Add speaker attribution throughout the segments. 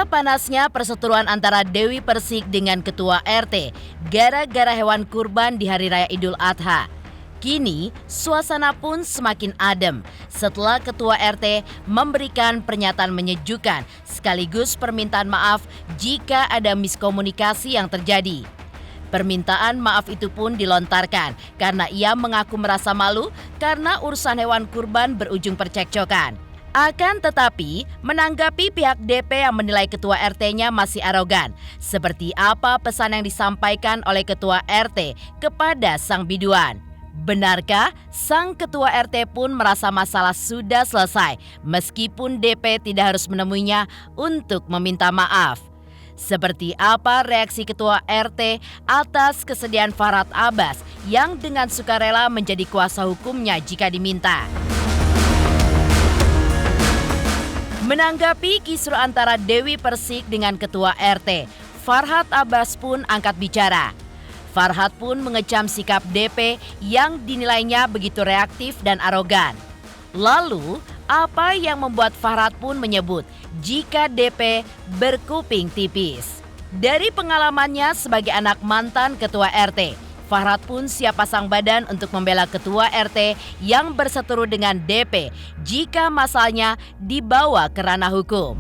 Speaker 1: Pasca panasnya perseteruan antara Dewi Persik dengan Ketua RT gara-gara hewan kurban di Hari Raya Idul Adha, kini suasana pun semakin adem setelah Ketua RT memberikan pernyataan menyejukkan sekaligus permintaan maaf jika ada miskomunikasi yang terjadi. Permintaan maaf itu pun dilontarkan karena ia mengaku merasa malu karena urusan hewan kurban berujung percekcokan. Akan tetapi, menanggapi pihak DP yang menilai Ketua RT-nya masih arogan, seperti apa pesan yang disampaikan oleh Ketua RT kepada sang biduan? Benarkah sang Ketua RT pun merasa masalah sudah selesai, meskipun DP tidak harus menemuinya untuk meminta maaf? Seperti apa reaksi Ketua RT atas kesediaan Farhad Abbas yang dengan sukarela menjadi kuasa hukumnya jika diminta? Menanggapi kisruh antara Dewi Persik dengan Ketua RT, Farhad Abbas pun angkat bicara. Farhad pun mengecam sikap DP yang dinilainya begitu reaktif dan arogan. Lalu, apa yang membuat Farhad pun menyebut jika DP berkuping tipis? Dari pengalamannya sebagai anak mantan Ketua RT, Farhad pun siap pasang badan untuk membela Ketua RT yang berseteru dengan DP jika masalahnya dibawa ke ranah hukum.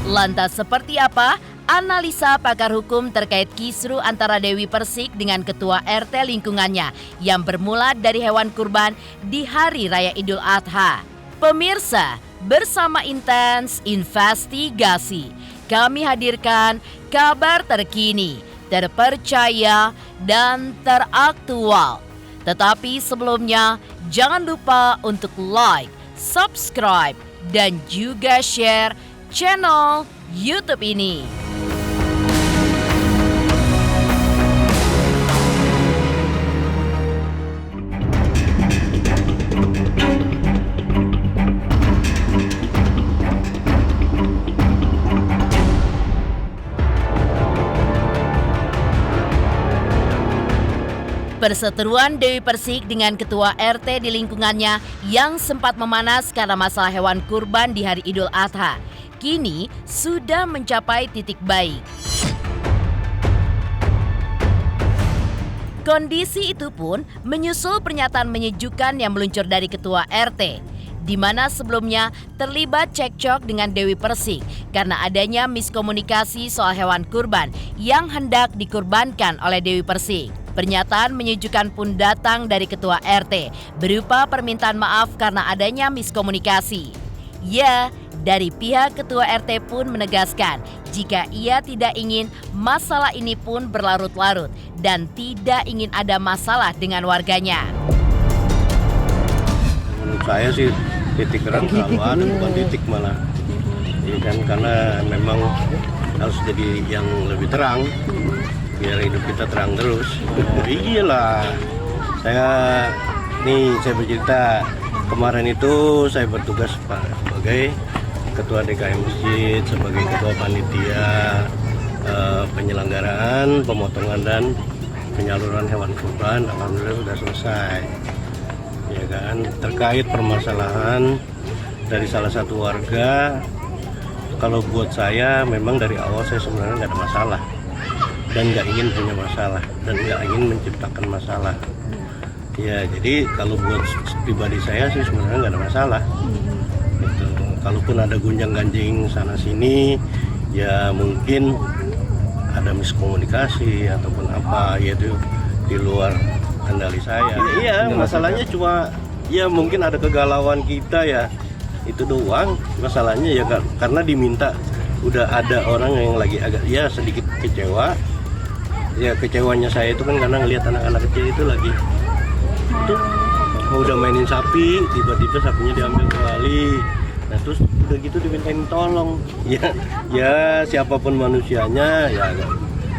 Speaker 1: Lantas seperti apa analisa pakar hukum terkait kisruh antara Dewi Persik dengan Ketua RT lingkungannya yang bermula dari hewan kurban di Hari Raya Idul Adha? Pemirsa, bersama Intens Investigasi, kami hadirkan kabar terkini, terpercaya, dan teraktual. Tetapi sebelumnya, jangan lupa untuk like, subscribe, dan juga share channel YouTube ini. Perseteruan Dewi Persik dengan Ketua RT di lingkungannya yang sempat memanas karena masalah hewan kurban di Hari Idul Adha, kini sudah mencapai titik baik. Kondisi itu pun menyusul pernyataan menyejukkan yang meluncur dari Ketua RT, di mana sebelumnya terlibat cekcok dengan Dewi Persik karena adanya miskomunikasi soal hewan kurban yang hendak dikurbankan oleh Dewi Persik. Pernyataan menyejukkan pun datang dari Ketua RT berupa permintaan maaf karena adanya miskomunikasi. Ya, dari pihak Ketua RT pun menegaskan jika ia tidak ingin masalah ini pun berlarut-larut dan tidak ingin ada masalah dengan warganya.
Speaker 2: Menurut saya sih titik terang selalu ada, bukan titik malah. Ya kan, karena memang harus jadi yang lebih terang biar hidup kita terang terus. Iyalah, saya bercerita kemarin itu saya bertugas sebagai Ketua DKM Masjid, sebagai Ketua Panitia penyelenggaraan, pemotongan dan penyaluran hewan kurban. Alhamdulillah sudah selesai. Ya kan, terkait permasalahan dari salah satu warga, kalau buat saya memang dari awal saya sebenarnya nggak ada masalah dan nggak ingin punya masalah dan nggak ingin menciptakan masalah. Ya, jadi kalau buat pribadi saya sih sebenarnya nggak ada masalah. Gitu. Kalaupun ada gunjang-ganjing sana sini, ya mungkin ada miskomunikasi ataupun apa, yaitu di luar kendali saya. Iya, masalahnya cuma ya mungkin ada kegalauan kita ya, itu doang masalahnya ya, karena diminta. Udah ada orang yang lagi agak ya sedikit kecewa. Ya kecewanya saya itu kan karena ngelihat anak-anak kecil itu lagi tuh udah mainin sapi, tiba-tiba sapinya diambil kembali. Nah terus udah gitu dimintain tolong. Ya siapapun manusianya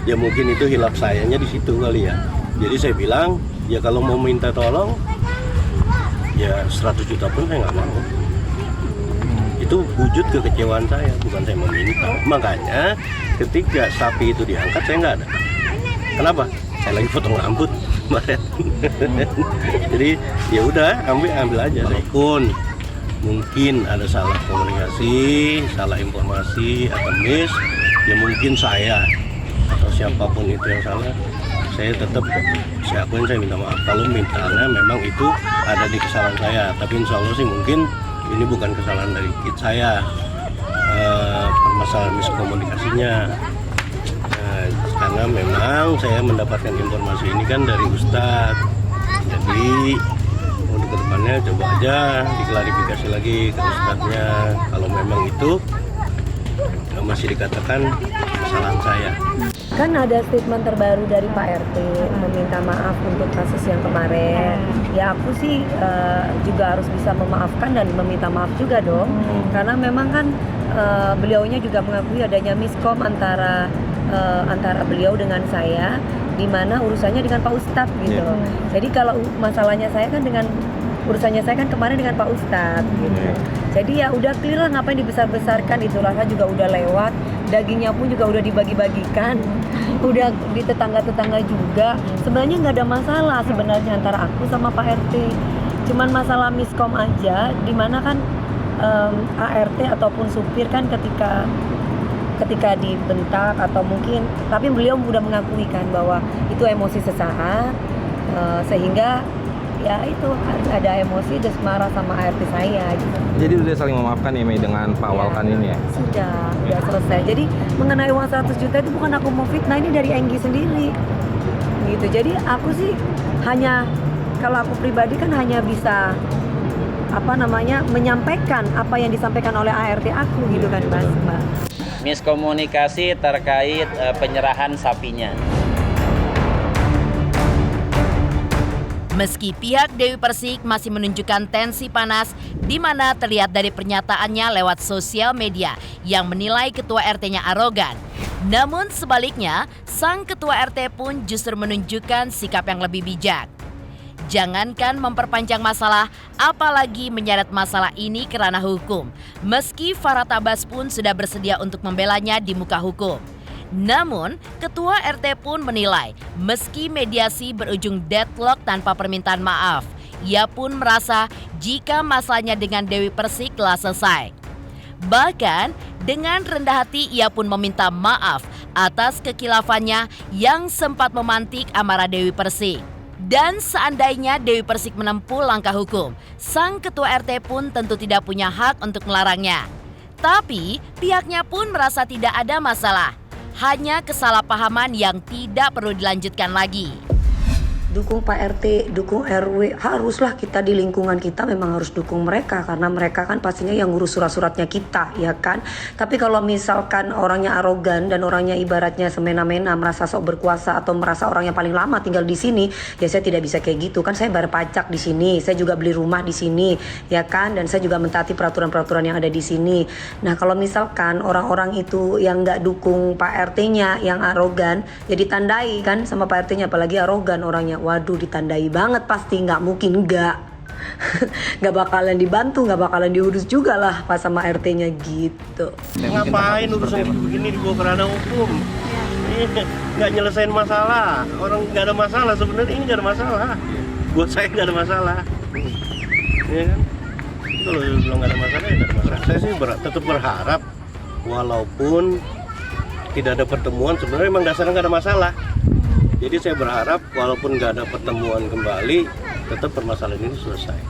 Speaker 2: ya mungkin itu hilaf sayanya di situ kali ya. Jadi saya bilang ya kalau mau minta tolong ya 100 juta pun saya nggak mau. Itu wujud kekecewaan saya, bukan saya meminta. Makanya ketika sapi itu diangkat saya nggak ada. Kenapa? Saya lagi potong rambut kemarin. Jadi ya udah ambil aja. Walaupun mungkin ada salah komunikasi, salah informasi atau miss, ya mungkin saya atau siapapun itu yang salah, saya tetap saya akuin, saya minta maaf kalau misalnya memang itu ada di kesalahan saya. Tapi insya Allah sih mungkin ini bukan kesalahan dari saya, permasalahan miskomunikasinya. Karena memang saya mendapatkan informasi ini kan dari Ustadz, jadi untuk kedepannya coba aja diklarifikasi lagi ke Ustadznya kalau memang itu masih dikatakan kesalahan saya.
Speaker 3: Kan ada statement terbaru dari Pak RT meminta maaf untuk kasus yang kemarin. Ya aku sih juga harus bisa memaafkan dan meminta maaf juga dong. Karena memang kan beliaunya juga mengakui adanya miskom antara beliau dengan saya, di mana urusannya dengan Pak Ustadz gitu. Jadi kalau masalahnya saya kan urusannya saya kan kemarin dengan Pak Ustadz gitu. Jadi ya udah clear lah, ngapain dibesar-besarkan, itu rasa juga udah lewat, dagingnya pun juga udah dibagi-bagikan, udah di tetangga-tetangga juga. Sebenarnya nggak ada masalah sebenarnya antara aku sama Pak RT, cuman masalah miskom aja, dimana kan ART ataupun supir kan ketika dibentak atau mungkin, tapi beliau udah mengakui kan bahwa itu emosi sesaat, sehingga ya itu ada emosi, terus marah sama ART saya gitu.
Speaker 4: Jadi udah saling memaafkan ya Mei dengan Pak Walkan ini ya?
Speaker 3: Sudah selesai. Jadi mengenai uang 100 juta itu bukan aku mau fitnah, ini dari Enggi sendiri gitu. Jadi aku sih hanya, kalau aku pribadi kan hanya bisa menyampaikan apa yang disampaikan oleh ART aku gitu kan Mbak.
Speaker 5: Miskomunikasi terkait penyerahan sapinya.
Speaker 1: Meski pihak Dewi Persik masih menunjukkan tensi panas, di mana terlihat dari pernyataannya lewat sosial media yang menilai ketua RT-nya arogan. Namun sebaliknya, sang ketua RT pun justru menunjukkan sikap yang lebih bijak. Jangankan memperpanjang masalah, apalagi menyeret masalah ini ke ranah hukum. Meski Farhat Abbas pun sudah bersedia untuk membelanya di muka hukum. Namun, Ketua RT pun menilai meski mediasi berujung deadlock tanpa permintaan maaf, ia pun merasa jika masalahnya dengan Dewi Persik telah selesai. Bahkan, dengan rendah hati ia pun meminta maaf atas kekilafannya yang sempat memantik amarah Dewi Persik. Dan seandainya Dewi Persik menempuh langkah hukum, sang Ketua RT pun tentu tidak punya hak untuk melarangnya. Tapi, pihaknya pun merasa tidak ada masalah. Hanya kesalahpahaman yang tidak perlu dilanjutkan lagi.
Speaker 3: Dukung Pak RT, dukung RW, haruslah kita di lingkungan kita memang harus dukung mereka, karena mereka kan pastinya yang ngurus surat-suratnya kita, ya kan. Tapi kalau misalkan orangnya arogan dan orangnya ibaratnya semena-mena, merasa sok berkuasa atau merasa orangnya paling lama tinggal di sini, ya saya tidak bisa kayak gitu kan. Saya bayar pajak di sini, saya juga beli rumah di sini, ya kan, dan saya juga mentaati peraturan-peraturan yang ada di sini. Nah kalau misalkan orang-orang itu yang nggak dukung Pak RT-nya, yang arogan, ya ditandai kan sama Pak RT-nya, apalagi arogan orangnya. Waduh, ditandai banget pasti, nggak mungkin nggak bakalan dibantu, nggak bakalan diurus juga lah pas sama RT-nya gitu.
Speaker 2: Ngapain urusan begini dibawa ke ranah hukum? Ini nggak nyelesain masalah. Orang nggak ada masalah, sebenarnya ini nggak ada masalah. Buat saya nggak ada masalah, ya kan? Kalau bilang nggak ada masalah, ya nggak ada masalah. Saya sih tetap berharap, walaupun tidak ada pertemuan, sebenarnya memang dasarnya nggak ada masalah. Jadi saya berharap walaupun nggak ada pertemuan kembali, tetap permasalahan ini selesai.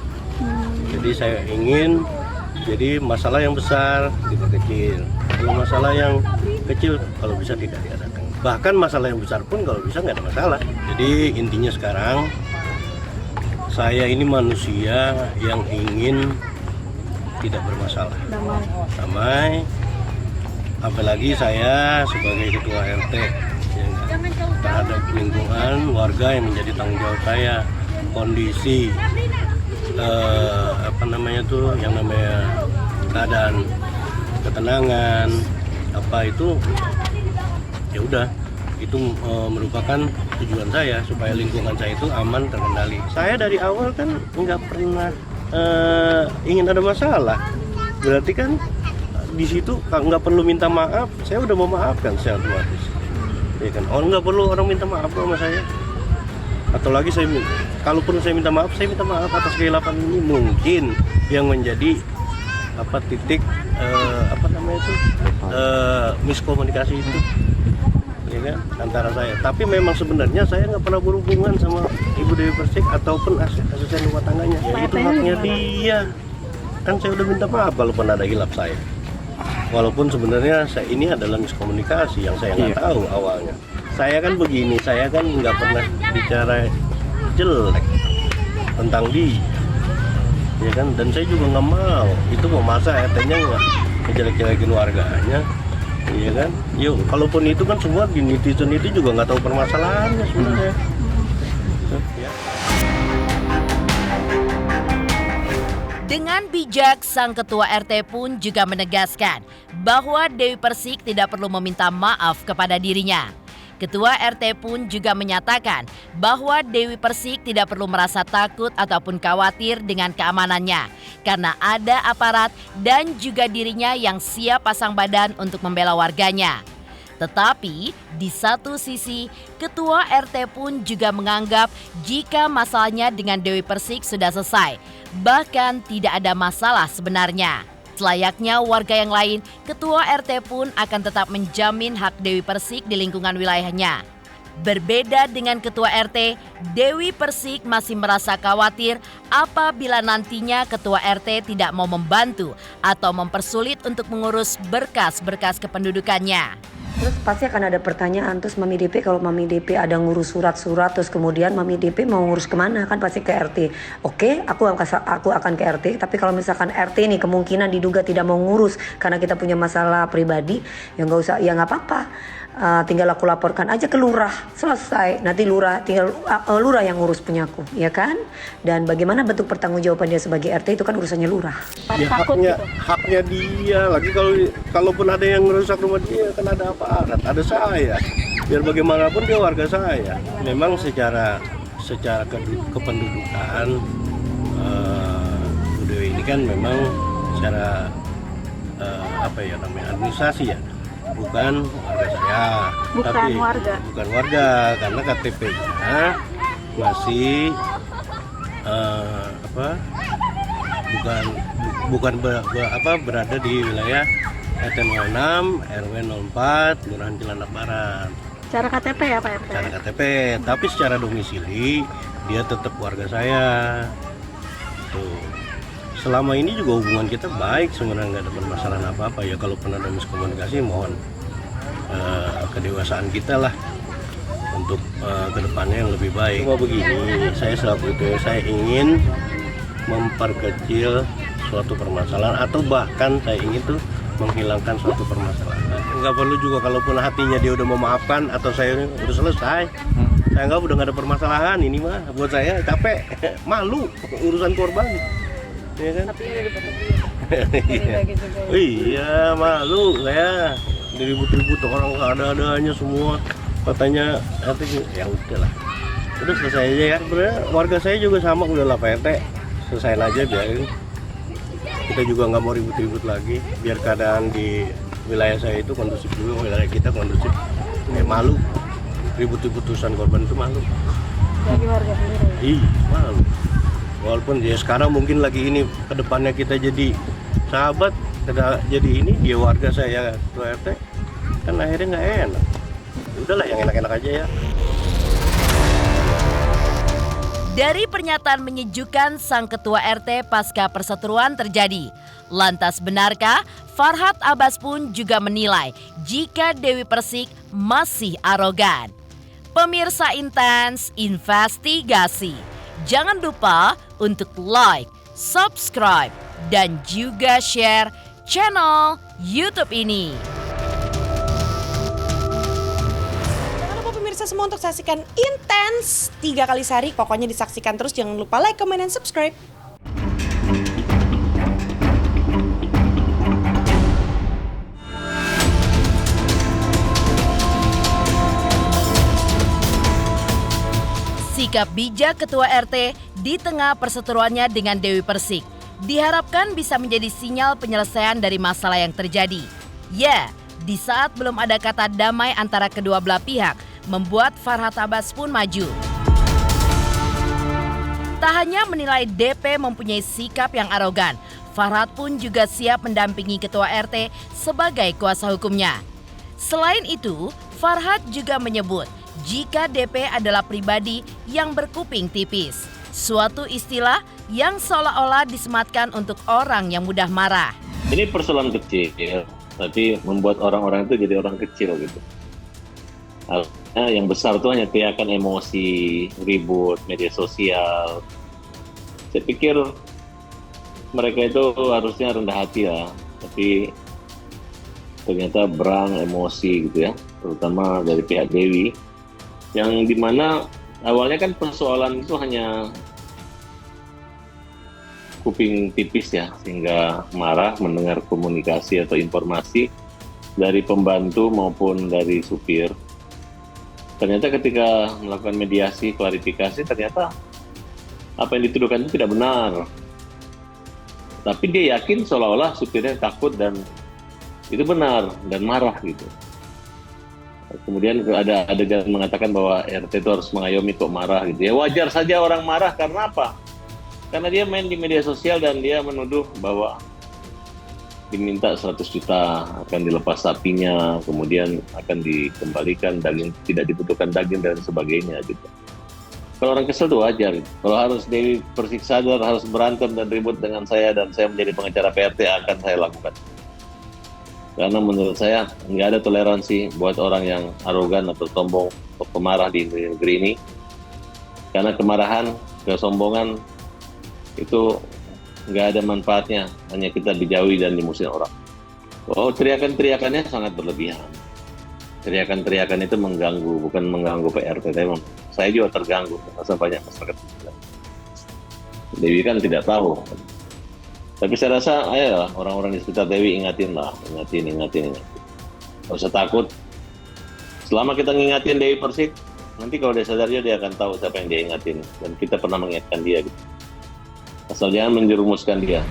Speaker 2: Jadi saya ingin jadi masalah yang besar tidak kecil. Kalau masalah yang kecil kalau bisa tidak diadakan. Bahkan masalah yang besar pun kalau bisa nggak ada masalah. Jadi intinya sekarang saya ini manusia yang ingin tidak bermasalah, damai. Apalagi saya sebagai ketua RT terhadap lingkungan warga yang menjadi tanggung jawab saya. Kondisi yang namanya keadaan ketenangan itu ya udah, itu merupakan tujuan saya supaya lingkungan saya itu aman, terkendali. Saya dari awal kan nggak pernah ingin ada masalah, berarti kan di situ nggak perlu minta maaf, saya udah memaafkan secara otomatis. Ya kan, nggak perlu orang minta maaf sama saya. Atau lagi kalaupun saya minta maaf atas kehilapan ini, mungkin yang menjadi titik miskomunikasi itu, ya kan, antara saya. Tapi memang sebenarnya saya nggak pernah berhubungan sama Ibu Dewi Persik ataupun asisten rumah tangganya. Ya itu haknya dia. Kan saya udah minta maaf kalaupun ada hilap saya. Walaupun sebenarnya ini adalah miskomunikasi yang saya nggak tahu awalnya. Saya kan begini, saya kan nggak pernah bicara jelek tentang dia, ya kan, dan saya juga nggak mau itu mau masa RT-nya nggak ngejelek-jelekin warganya, ya kan. Yuk, kalaupun itu kan semua di netizen itu juga nggak tahu permasalahannya sebenarnya. Ya.
Speaker 1: Dengan bijak, sang ketua RT pun juga menegaskan bahwa Dewi Persik tidak perlu meminta maaf kepada dirinya. Ketua RT pun juga menyatakan bahwa Dewi Persik tidak perlu merasa takut ataupun khawatir dengan keamanannya karena ada aparat dan juga dirinya yang siap pasang badan untuk membela warganya. Tetapi di satu sisi, Ketua RT pun juga menganggap jika masalahnya dengan Dewi Persik sudah selesai, bahkan tidak ada masalah sebenarnya. Selayaknya warga yang lain, Ketua RT pun akan tetap menjamin hak Dewi Persik di lingkungan wilayahnya. Berbeda dengan Ketua RT, Dewi Persik masih merasa khawatir apabila nantinya Ketua RT tidak mau membantu atau mempersulit untuk mengurus berkas-berkas kependudukannya.
Speaker 3: Terus pasti akan ada pertanyaan, terus Mami DP kalau Mami DP ada ngurus surat-surat, terus kemudian Mami DP mau ngurus kemana, kan pasti ke RT. Oke, aku akan ke RT, tapi kalau misalkan RT nih kemungkinan diduga tidak mau ngurus karena kita punya masalah pribadi, ya nggak usah, ya nggak apa-apa. Tinggal aku laporkan aja ke lurah, selesai. Nanti lurah yang ngurus punyaku, ya kan? Dan bagaimana bentuk pertanggungjawaban dia sebagai RT itu kan urusannya lurah.
Speaker 2: Ya haknya dia. Lagi kalaupun ada yang merusak rumah dia, kan ada aparat, ada saya. Biar bagaimanapun dia warga saya. Memang secara kependudukan Bu Dewi ini kan memang secara administrasi ya. Bukan warga saya, bukan warga karena KTP-nya masih berada di wilayah RT 06 RW 04 Kelurahan Cilandak Barat.
Speaker 6: Cara KTP ya Pak RT?
Speaker 2: Cara KTP, tapi secara domisili dia tetap warga saya. Tuh. Selama ini juga hubungan kita baik, sebenarnya nggak ada permasalahan apa-apa ya. Kalau pernah ada miskomunikasi, mohon kedewasaan kita lah untuk kedepannya yang lebih baik. Cuma begini, saya selaku itu saya ingin memperkecil suatu permasalahan atau bahkan saya ingin tuh menghilangkan suatu permasalahan. Nggak perlu juga kalaupun hatinya dia udah memaafkan atau saya udah selesai. Saya nggak udah nggak ada permasalahan, ini mah buat saya capek, malu urusan korban. Ya kan? Iya, malu saya diribut-ribut orang nggak ada-adanya semua katanya ya udahlah, udah selesai aja ya. Sebenarnya warga saya juga sama, udahlah Pak RT selesain aja, biarin, kita juga nggak mau ribut-ribut lagi, biar keadaan di wilayah saya itu kondusif dulu, wilayah kita kondusif. Malu ribut-ribut urusan korban itu, malu
Speaker 6: Bagi warga sendiri?
Speaker 2: Iya, malu. Walaupun ya sekarang mungkin lagi ini kedepannya kita jadi sahabat, kita jadi ini dia warga saya Ketua RT, kan akhirnya nggak enak. Udahlah yang enak-enak aja ya.
Speaker 1: Dari pernyataan menyejukkan sang Ketua RT pasca perseteruan terjadi, lantas benarkah Farhad Abbas pun juga menilai jika Dewi Persik masih arogan? Pemirsa Intens Investigasi, jangan lupa untuk like, subscribe, dan juga share channel YouTube ini.
Speaker 6: Jangan lupa pemirsa semua untuk saksikan Intens 3 kali sehari. Pokoknya disaksikan terus, jangan lupa like, comment, dan subscribe.
Speaker 1: Sikap bijak Ketua RT di tengah perseteruannya dengan Dewi Persik diharapkan bisa menjadi sinyal penyelesaian dari masalah yang terjadi. Ya, di saat belum ada kata damai antara kedua belah pihak, membuat Farhad Abbas pun maju. Tak hanya menilai DP mempunyai sikap yang arogan, Farhad pun juga siap mendampingi Ketua RT sebagai kuasa hukumnya. Selain itu, Farhad juga menyebut jika DP adalah pribadi yang berkuping tipis, suatu istilah yang seolah-olah disematkan untuk orang yang mudah marah.
Speaker 7: Ini persoalan kecil, tapi membuat orang-orang itu jadi orang kecil gitu. Yang besar itu hanya teriakan emosi, ribut, media sosial. Saya pikir mereka itu harusnya rendah hati ya, tapi ternyata berang emosi gitu ya, terutama dari pihak Dewi, yang dimana awalnya kan persoalan itu hanya kuping tipis ya, sehingga marah mendengar komunikasi atau informasi dari pembantu maupun dari supir. Ternyata ketika melakukan mediasi, klarifikasi, ternyata apa yang dituduhkan itu tidak benar. Tapi dia yakin seolah-olah supirnya takut dan itu benar dan marah gitu. Kemudian ada adegan mengatakan bahwa RT itu harus mengayomi kok marah gitu. Ya wajar saja orang marah, karena apa? Karena dia main di media sosial dan dia menuduh bahwa diminta 100 juta, akan dilepas sapinya, kemudian akan dikembalikan daging, tidak dibutuhkan daging dan sebagainya gitu. Kalau orang kesel itu wajar gitu. Kalau harus Dewi Persik sadar harus berantem dan ribut dengan saya dan saya menjadi pengacara PRT, akan saya lakukan. Karena menurut saya nggak ada toleransi buat orang yang arogan atau sombong atau pemarah di negeri ini. Karena kemarahan, kesombongan itu nggak ada manfaatnya, hanya kita dijauhi dan dimusuhin orang. Oh, teriakan-teriakannya sangat berlebihan. Teriakan-teriakan itu mengganggu, bukan mengganggu PRT. Memang saya juga terganggu, masa banyak masyarakat. Dewi kan tidak tahu. Tapi saya rasa, ayolah orang-orang di sekitar Dewi ingatin. Nggak usah takut. Selama kita ngingatin Dewi Persik, nanti kalau dia sadar dia akan tahu siapa yang dia ingatin. Dan kita pernah mengingatkan dia gitu. Asal jangan menjerumuskan dia.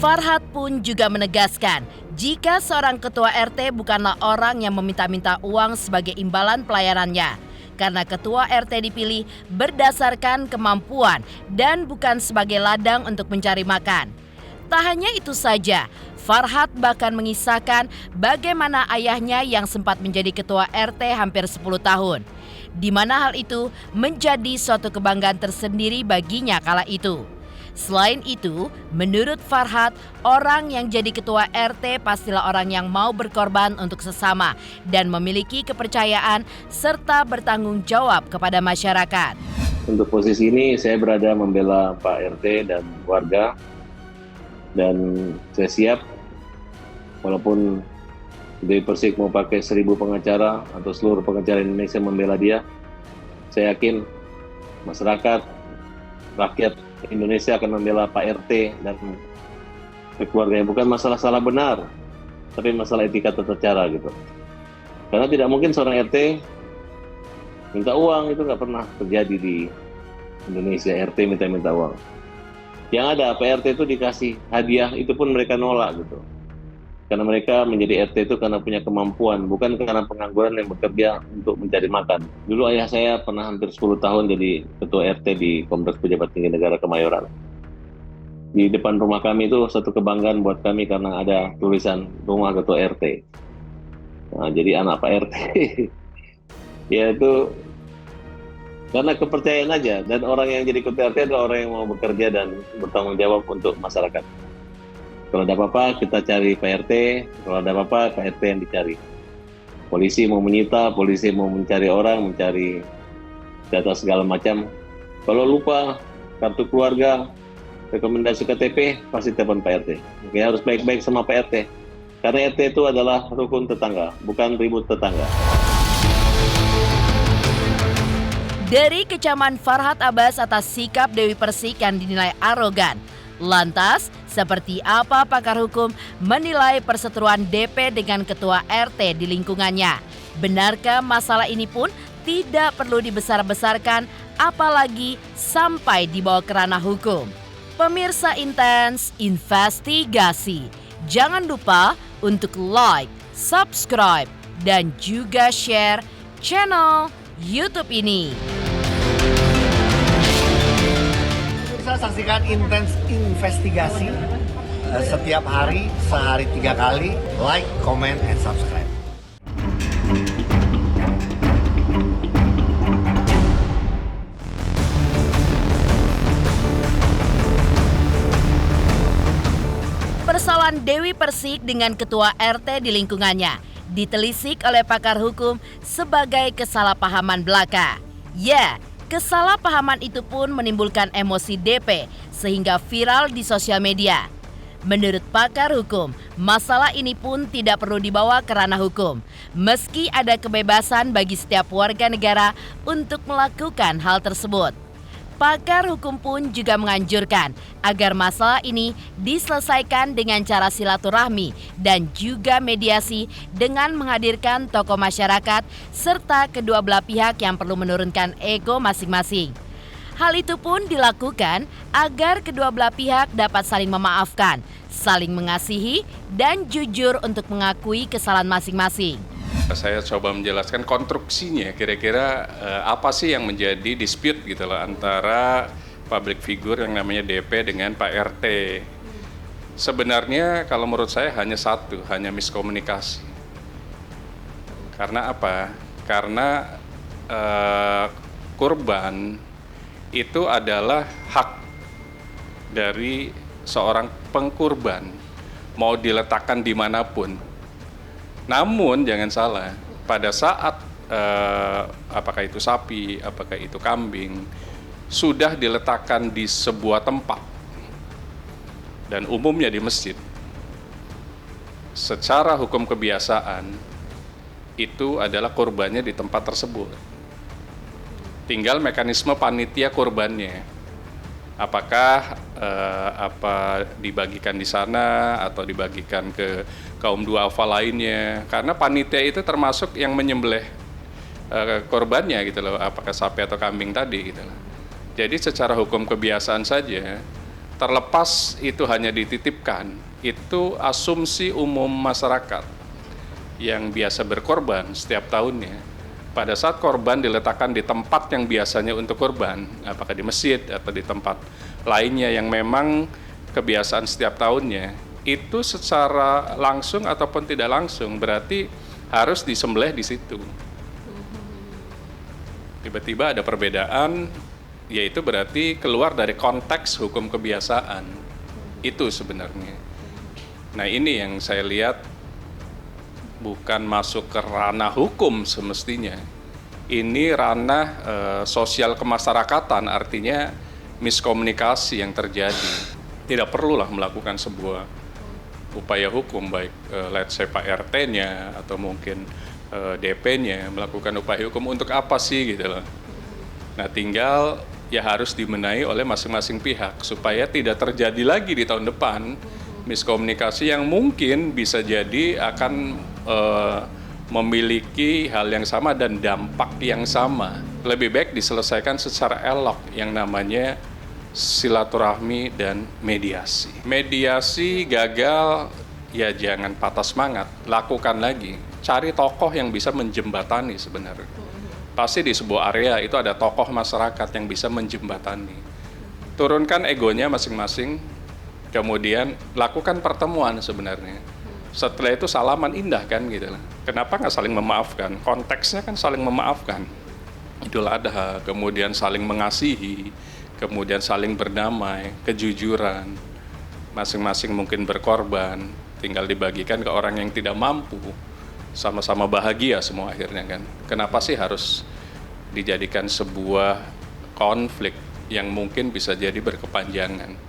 Speaker 1: Farhad pun juga menegaskan, jika seorang ketua RT bukanlah orang yang meminta-minta uang sebagai imbalan pelayanannya, karena ketua RT dipilih berdasarkan kemampuan dan bukan sebagai ladang untuk mencari makan. Tak hanya itu saja, Farhad bahkan mengisahkan bagaimana ayahnya yang sempat menjadi ketua RT hampir 10 tahun. Di mana hal itu menjadi suatu kebanggaan tersendiri baginya kala itu. Selain itu, menurut Farhad, orang yang jadi ketua RT pastilah orang yang mau berkorban untuk sesama dan memiliki kepercayaan serta bertanggung jawab kepada masyarakat.
Speaker 7: Untuk posisi ini saya berada membela Pak RT dan warga, dan saya siap walaupun Dewi Persik mau pakai 1000 pengacara atau seluruh pengacara Indonesia membela dia, saya yakin masyarakat, rakyat Indonesia akan membela Pak RT dan keluarganya. Bukan masalah salah benar, tapi masalah etika tata cara gitu. Karena tidak mungkin seorang RT minta uang, itu nggak pernah terjadi di Indonesia. RT minta uang. Yang ada Pak RT itu dikasih hadiah, itu pun mereka nolak gitu. Karena mereka menjadi RT itu karena punya kemampuan, bukan karena pengangguran yang bekerja untuk mencari makan. Dulu ayah saya pernah hampir 10 tahun jadi ketua RT di Kompleks Pejabat Tinggi Negara Kemayoran. Di depan rumah kami itu satu kebanggaan buat kami karena ada tulisan rumah ketua RT. Nah, jadi anak Pak RT. Ya itu karena kepercayaan aja, dan orang yang jadi ketua RT adalah orang yang mau bekerja dan bertanggung jawab untuk masyarakat. Kalau ada apa-apa kita cari Pak RT, kalau ada apa-apa Pak RT yang dicari. Polisi mau menyita, polisi mau mencari orang, mencari data segala macam. Kalau lupa kartu keluarga, rekomendasi KTP, pasti telepon Pak RT. Oke, harus baik-baik sama Pak RT. Karena RT itu adalah rukun tetangga, bukan ribut tetangga.
Speaker 1: Dari kecaman Farhad Abbas atas sikap Dewi Persik yang dinilai arogan, lantas, seperti apa pakar hukum menilai perseteruan DP dengan ketua RT di lingkungannya? Benarkah masalah ini pun tidak perlu dibesar-besarkan, apalagi sampai dibawa ke ranah hukum? Pemirsa Intens Investigasi, jangan lupa untuk like, subscribe, dan juga share channel YouTube ini.
Speaker 8: Bisa saksikan Intens Investigasi setiap hari, sehari 3 kali. Like, comment, and subscribe.
Speaker 1: Persoalan Dewi Persik dengan ketua RT di lingkungannya ditelisik oleh pakar hukum sebagai kesalahpahaman belaka. Ya, kesalahpahaman itu pun menimbulkan emosi DP sehingga viral di sosial media. Menurut pakar hukum, masalah ini pun tidak perlu dibawa ke ranah hukum, meski ada kebebasan bagi setiap warga negara untuk melakukan hal tersebut. Pakar hukum pun juga menganjurkan agar masalah ini diselesaikan dengan cara silaturahmi dan juga mediasi dengan menghadirkan tokoh masyarakat serta kedua belah pihak yang perlu menurunkan ego masing-masing. Hal itu pun dilakukan agar kedua belah pihak dapat saling memaafkan, saling mengasihi, dan jujur untuk mengakui kesalahan masing-masing.
Speaker 9: Saya coba menjelaskan konstruksinya, kira-kira apa sih yang menjadi dispute gitu loh antara public figure yang namanya DP dengan Pak RT. Sebenarnya kalau menurut saya hanya satu, hanya miskomunikasi. Karena apa? Karena kurban itu adalah hak dari seorang pengkurban, mau diletakkan dimanapun. Namun jangan salah, pada saat apakah itu sapi, apakah itu kambing, sudah diletakkan di sebuah tempat dan umumnya di masjid, secara hukum kebiasaan itu adalah kurbannya di tempat tersebut. Tinggal mekanisme panitia kurbannya, apakah dibagikan di sana atau dibagikan ke kaum duafa lainnya, karena panitia itu termasuk yang menyembelih korbannya gitu loh, apakah sapi atau kambing tadi gitu loh. Jadi secara hukum kebiasaan saja, terlepas itu hanya dititipkan, itu asumsi umum masyarakat yang biasa berkorban setiap tahunnya. Pada saat korban diletakkan di tempat yang biasanya untuk korban, apakah di masjid atau di tempat lainnya yang memang kebiasaan setiap tahunnya, itu secara langsung ataupun tidak langsung berarti harus disembelih di situ. Tiba-tiba ada perbedaan, yaitu berarti keluar dari konteks hukum kebiasaan. Itu sebenarnya. Nah, ini yang saya lihat bukan masuk ke ranah hukum semestinya. Ini ranah sosial kemasyarakatan, artinya miskomunikasi yang terjadi. Tidak perlulah melakukan sebuah upaya hukum, baik let's say Pak RT-nya atau mungkin DP-nya melakukan upaya hukum untuk apa sih gitu loh. Nah, tinggal ya harus dibenahi oleh masing-masing pihak supaya tidak terjadi lagi di tahun depan miskomunikasi yang mungkin bisa jadi akan memiliki hal yang sama dan dampak yang sama. Lebih baik diselesaikan secara elok yang namanya silaturahmi dan mediasi. Mediasi gagal, ya jangan patah semangat, lakukan lagi. Cari tokoh yang bisa menjembatani sebenarnya. Pasti di sebuah area itu ada tokoh masyarakat yang bisa menjembatani. Turunkan egonya masing-masing, kemudian lakukan pertemuan sebenarnya. Setelah itu salaman indah kan gitu lah. Kenapa nggak saling memaafkan? Konteksnya kan saling memaafkan. Idul Adha, kemudian saling mengasihi, kemudian saling berdamai, kejujuran. Masing-masing mungkin berkorban, tinggal dibagikan ke orang yang tidak mampu. Sama-sama bahagia semua akhirnya kan. Kenapa sih harus dijadikan sebuah konflik yang mungkin bisa jadi berkepanjangan?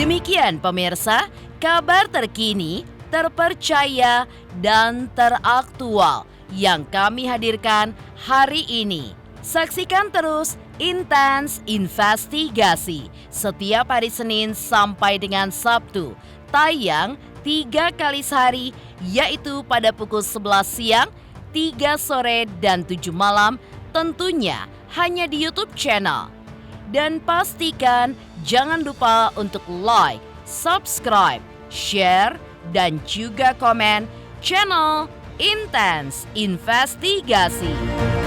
Speaker 1: Demikian pemirsa, kabar terkini, terpercaya, dan teraktual yang kami hadirkan hari ini. Saksikan terus Intens Investigasi setiap hari Senin sampai dengan Sabtu, tayang 3 kali sehari, yaitu pada pukul 11 siang, 3 sore, dan 7 malam, tentunya hanya di YouTube channel. Dan pastikan jangan lupa untuk like, subscribe, share, dan juga komen channel Intens Investigasi.